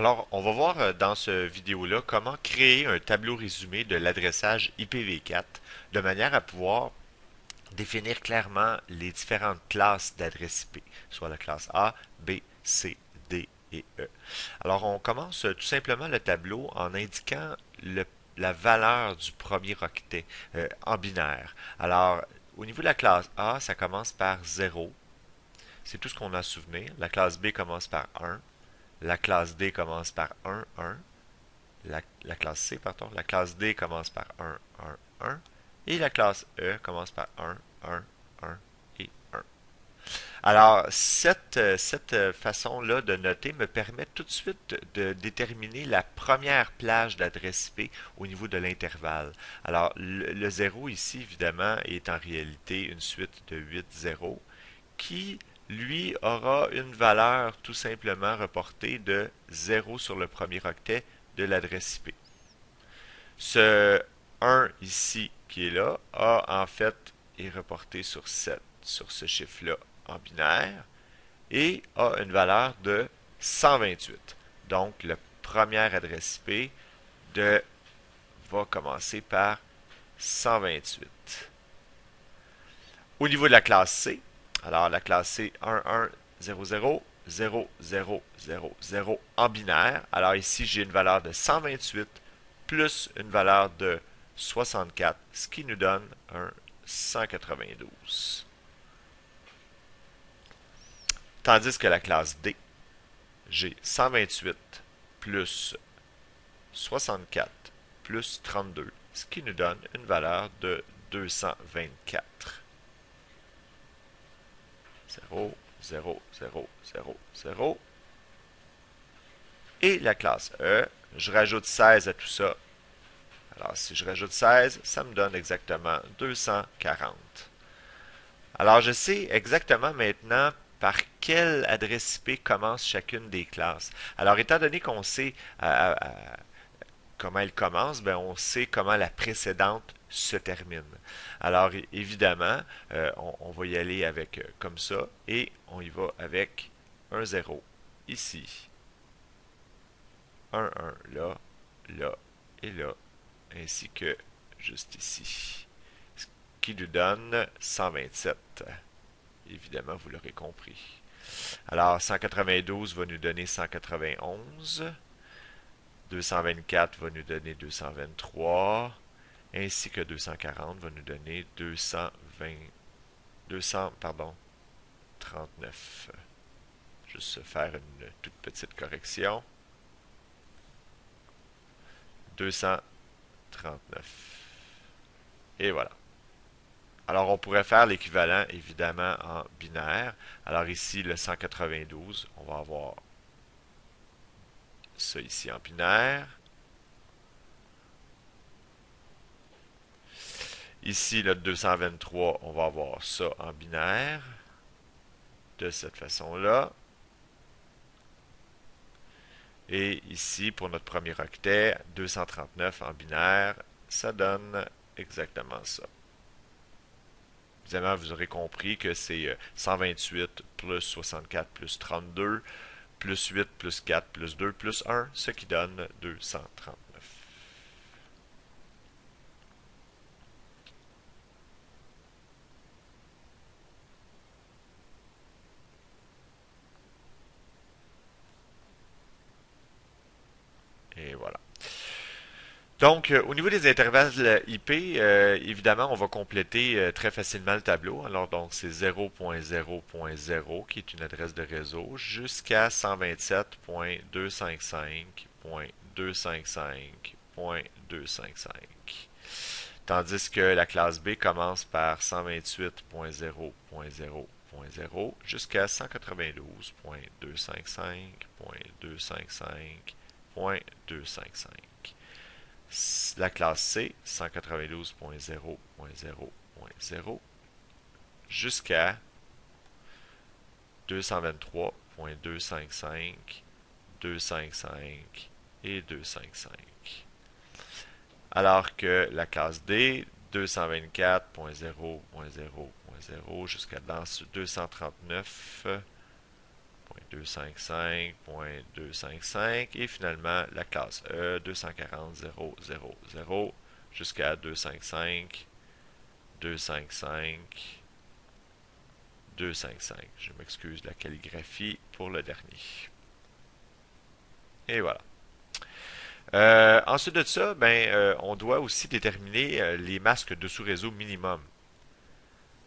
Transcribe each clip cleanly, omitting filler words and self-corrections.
Alors, on va voir dans ce vidéo-là comment créer un tableau résumé de l'adressage IPv4 de manière à pouvoir définir clairement les différentes classes d'adresse IP, soit la classe A, B, C, D et E. Alors, on commence tout simplement le tableau en indiquant la valeur du premier octet en binaire. Alors, au niveau de la classe A, ça commence par 0. C'est tout ce qu'on a à souvenir. La classe B commence par 1. La classe D commence par 1, 1. La classe C, pardon. La classe D commence par 1, 1, 1. Et la classe E commence par 1, 1, 1 et 1. Alors, cette façon-là de noter me permet tout de suite de déterminer la première plage d'adresse IP au niveau de l'intervalle. Alors, le 0 ici, évidemment, est en réalité une suite de 8 zéros qui, lui, aura une valeur tout simplement reportée de 0 sur le premier octet de l'adresse IP. Ce 1 ici qui est là a en fait est reporté sur 7 sur ce chiffre-là en binaire et a une valeur de 128. Donc, la première adresse IP de, va commencer par 128. Au niveau de la classe C, alors la classe C 1, 1, 0, 0, 0, 0, 0, 0 en binaire. Alors ici, j'ai une valeur de 128 plus une valeur de 64, ce qui nous donne un 192. Tandis que la classe D, j'ai 128 plus 64 plus 32, ce qui nous donne une valeur de 224. 0, 0, 0, 0, 0. Et la classe E, je rajoute 16 à tout ça. Alors, si je rajoute 16, ça me donne exactement 240. Alors, je sais exactement maintenant par quelle adresse IP commence chacune des classes. Alors, étant donné qu'on sait comment elle commence, ben, on sait comment la précédente se termine. Alors, évidemment, on va y aller avec comme ça, et on y va avec un 0 ici, un 1 là, là et là, ainsi que juste ici. Ce qui nous donne 127. Évidemment, vous l'aurez compris. Alors, 192 va nous donner 191. 224 va nous donner 223. Ainsi que 240 va nous donner 220, 200, pardon, 39. Juste faire une toute petite correction. 239. Et voilà. Alors, on pourrait faire l'équivalent, évidemment, en binaire. Alors ici, le 192, on va avoir ça ici en binaire. Ici, le 223, on va avoir ça en binaire. De cette façon-là. Et ici, pour notre premier octet, 239 en binaire, ça donne exactement ça. Évidemment, vous aurez compris que c'est 128 plus 64 plus 32 plus 8 plus 4 plus 2 plus 1, ce qui donne 239. Et voilà. Donc, au niveau des intervalles IP, évidemment, on va compléter très facilement le tableau. Alors, donc, c'est 0.0.0 qui est une adresse de réseau jusqu'à 127.255.255.255. Tandis que la classe B commence par 128.0.0.0 jusqu'à 192.255.255.255. La classe C, 192.0.0.0 jusqu'à 223.255, 255 et 255. Alors que la classe D, 224.0.0.0 jusqu'à 239 255.255 et finalement la classe E 240.0.0.0 jusqu'à 255, 255, 255. Je m'excuse de la calligraphie pour le dernier. Et voilà. Ensuite de ça, on doit aussi déterminer les masques de sous-réseau minimum.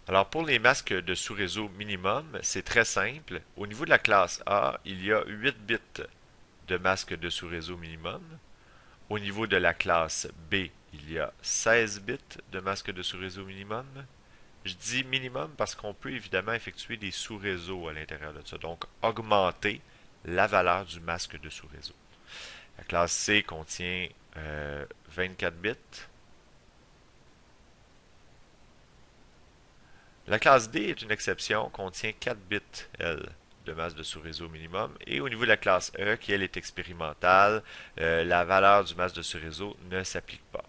Alors pour les masques de sous-réseau minimum, c'est très simple. Au niveau de la classe A, il y a 8 bits de masques de sous-réseau minimum. Au niveau de la classe B, il y a 16 bits de masques de sous-réseau minimum. Je dis minimum parce qu'on peut évidemment effectuer des sous-réseaux à l'intérieur de ça, donc augmenter la valeur du masque de sous-réseau. La classe C contient 24 bits. La classe D est une exception, contient 4 bits, elle, de masse de sous-réseau minimum. Et au niveau de la classe E, qui elle est expérimentale, la valeur du masse de sous-réseau ne s'applique pas.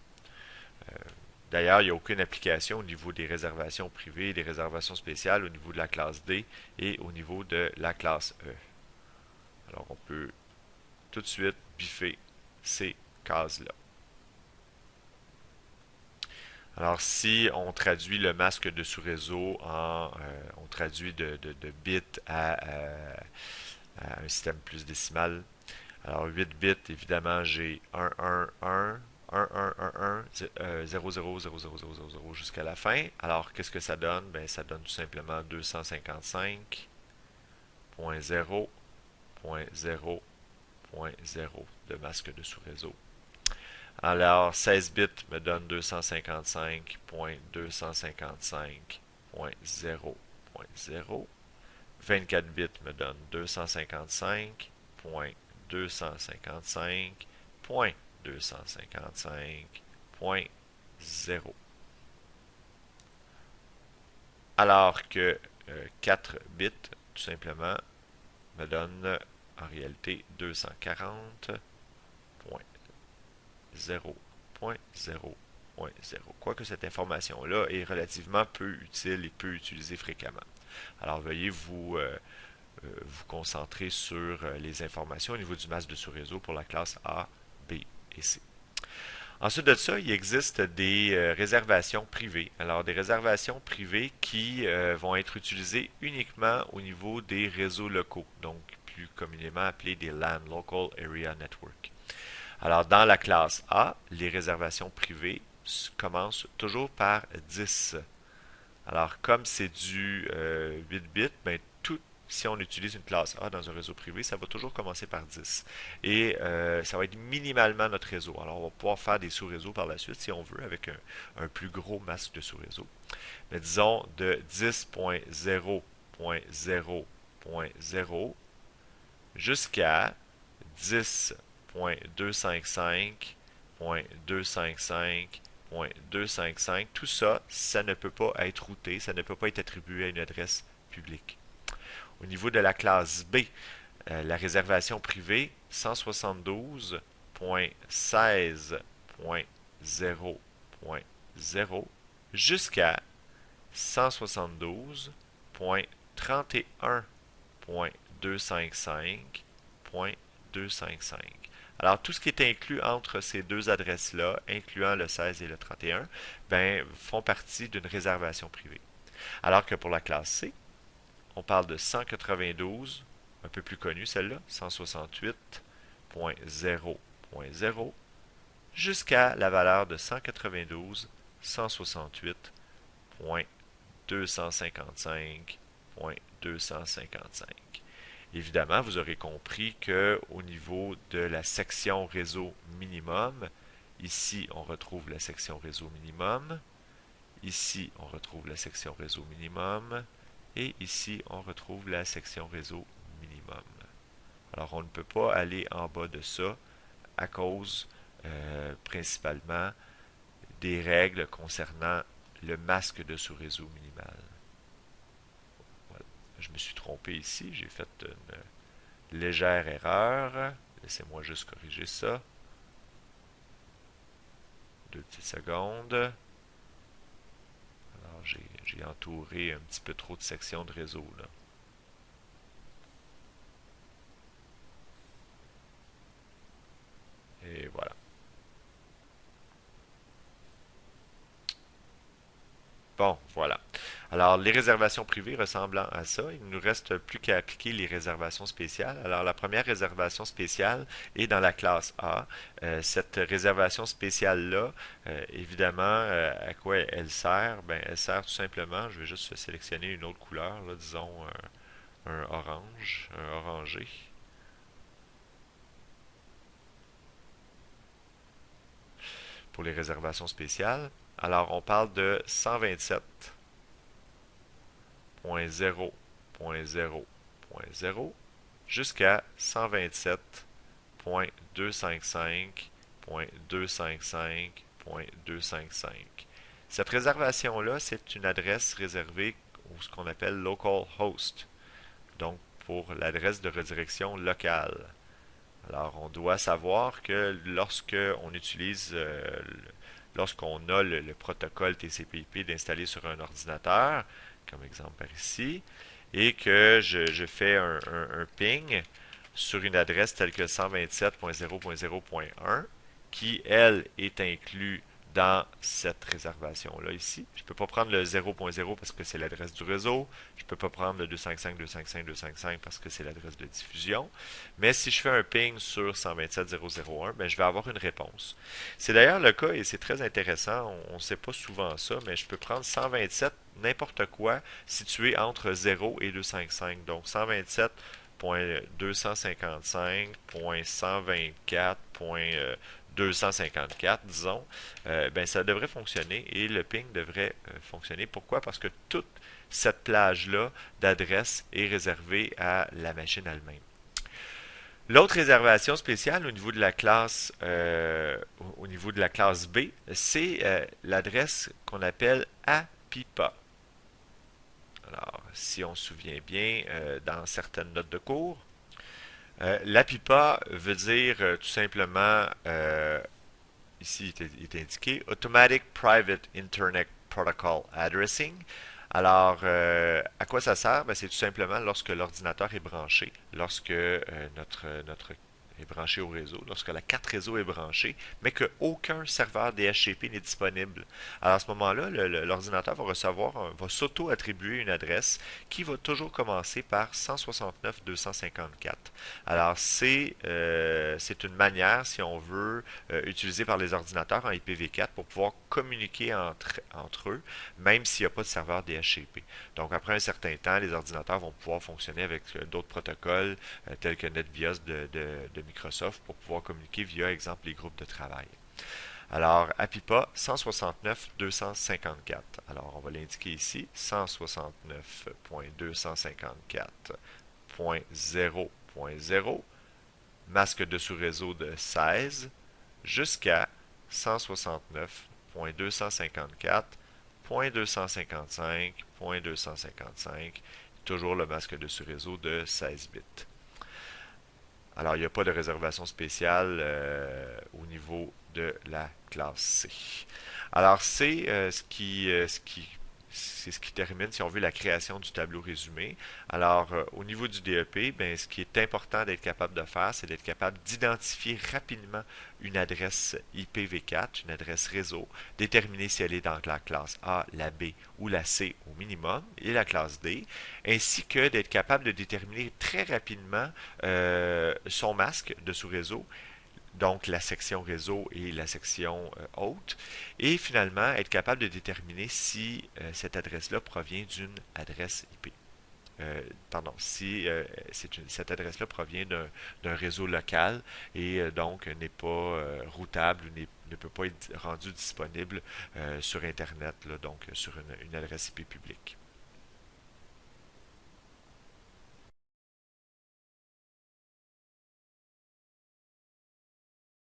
D'ailleurs, il n'y a aucune application au niveau des réservations privées, des réservations spéciales au niveau de la classe D et au niveau de la classe E. Alors, on peut tout de suite biffer ces cases-là. Alors, si on traduit le masque de sous-réseau on traduit de bits à un système plus décimal. Alors, 8 bits, évidemment, j'ai 1, 1, 1, 1, 1, 1, 1, 0, 0, 0, 0, 0, 0, 0 jusqu'à la fin. Alors, qu'est-ce que ça donne? Ben, ça donne tout simplement 255.0.0.0 de masque de sous-réseau. Alors, 16 bits me donne 255.255.0.0. 24 bits me donne 255.255.255.0. Alors que 4 bits, tout simplement, me donne en réalité 240.0.0.0. Quoique cette information-là est relativement peu utile et peu utilisée fréquemment. Alors veuillez vous concentrer sur les informations au niveau du masque de sous-réseau pour la classe A, B et C. Ensuite de ça, il existe des réservations privées. Alors, des réservations privées qui vont être utilisées uniquement au niveau des réseaux locaux, donc plus communément appelés des LAN, Local Area Network. Alors, dans la classe A, les réservations privées commencent toujours par 10. Alors, comme c'est du 8 bits, si on utilise une classe A dans un réseau privé, ça va toujours commencer par 10. Et ça va être minimalement notre réseau. Alors, on va pouvoir faire des sous-réseaux par la suite si on veut, avec un plus gros masque de sous-réseau. Mais disons de 10.0.0.0 jusqu'à 10.255.255.255. Tout ça, ça ne peut pas être routé, ça ne peut pas être attribué à une adresse publique. Au niveau de la classe B, la réservation privée 172.16.0.0 jusqu'à 172.31.255.255. Alors, tout ce qui est inclus entre ces deux adresses-là, incluant le 16 et le 31, font partie d'une réservation privée. Alors que pour la classe C, on parle de 192, un peu plus connue celle-là, 168.0.0, jusqu'à la valeur de 192, 168.255.255. Évidemment, vous aurez compris que au niveau de la section réseau minimum, ici on retrouve la section réseau minimum, ici on retrouve la section réseau minimum, et ici on retrouve la section réseau minimum. Alors on ne peut pas aller en bas de ça à cause principalement des règles concernant le masque de sous-réseau minimal. Voilà. Je me suis trompé ici, j'ai fait une légère erreur. Laissez-moi juste corriger ça. 2 petites secondes. Alors j'ai entouré un petit peu trop de sections de réseau là. Et voilà. Bon, voilà. Alors, les réservations privées ressemblant à ça, il ne nous reste plus qu'à appliquer les réservations spéciales. Alors, la première réservation spéciale est dans la classe A. Cette réservation spéciale-là, évidemment, à quoi elle sert? Ben, elle sert tout simplement, je vais juste sélectionner une autre couleur, là, disons un orange, un orangé, pour les réservations spéciales. Alors, on parle de 127.0.0.0 jusqu'à 127.255.255.255. Cette réservation-là, c'est une adresse réservée ou ce qu'on appelle local host, donc pour l'adresse de redirection locale. Alors, on doit savoir que lorsque on utilise, lorsqu'on a le protocole TCP/IP d'installer sur un ordinateur, comme exemple par ici, et que je fais un ping sur une adresse telle que 127.0.0.1, qui, elle, est inclus dans cette réservation-là ici. Je ne peux pas prendre le 0.0 parce que c'est l'adresse du réseau. Je ne peux pas prendre le 255.255.255 parce que c'est l'adresse de diffusion. Mais si je fais un ping sur 127.0.0.1, ben, je vais avoir une réponse. C'est d'ailleurs le cas et c'est très intéressant. On ne sait pas souvent ça, mais je peux prendre 127 n'importe quoi situé entre 0 et 255. Donc 127.255.124.254, disons, ben ça devrait fonctionner et le ping devrait fonctionner. Pourquoi? Parce que toute cette plage-là d'adresse est réservée à la machine elle-même. L'autre réservation spéciale au niveau de la classe B, c'est l'adresse qu'on appelle APIPA. Alors, si on se souvient bien, dans certaines notes de cours, l'APIPA veut dire tout simplement, ici il est indiqué, Automatic Private Internet Protocol Addressing. Alors, à quoi ça sert? Ben, c'est tout simplement lorsque l'ordinateur est branché, lorsque notre est branché au réseau, lorsque la carte réseau est branchée, mais qu'aucun serveur DHCP n'est disponible. Alors à ce moment-là, l'ordinateur va va s'auto-attribuer une adresse qui va toujours commencer par 169.254. Alors c'est une manière, si on veut, utilisée par les ordinateurs en IPv4 pour pouvoir communiquer entre eux, même s'il n'y a pas de serveur DHCP. Donc après un certain temps, les ordinateurs vont pouvoir fonctionner avec d'autres protocoles tels que NetBIOS de Microsoft pour pouvoir communiquer via, exemple, les groupes de travail. Alors, APIPA 169.254. Alors, on va l'indiquer ici, 169.254.0.0, masque de sous-réseau de 16, jusqu'à 169.254.255.255, toujours le masque de sous-réseau de 16 bits. Alors, il n'y a pas de réservation spéciale au niveau de la classe C. Alors, c'est c'est ce qui termine, si on veut, la création du tableau résumé. Alors, au niveau du DEP, ben, ce qui est important d'être capable de faire, c'est d'être capable d'identifier rapidement une adresse IPv4, une adresse réseau, déterminer si elle est dans la classe A, la B ou la C au minimum, et la classe D, ainsi que d'être capable de déterminer très rapidement son masque de sous-réseau, donc la section réseau et la section haute, et finalement être capable de déterminer si cette adresse-là provient d'une adresse IP. Pardon, si cette adresse-là provient d'un réseau local et donc n'est pas routable ou ne peut pas être rendu disponible sur Internet, là, donc sur une adresse IP publique.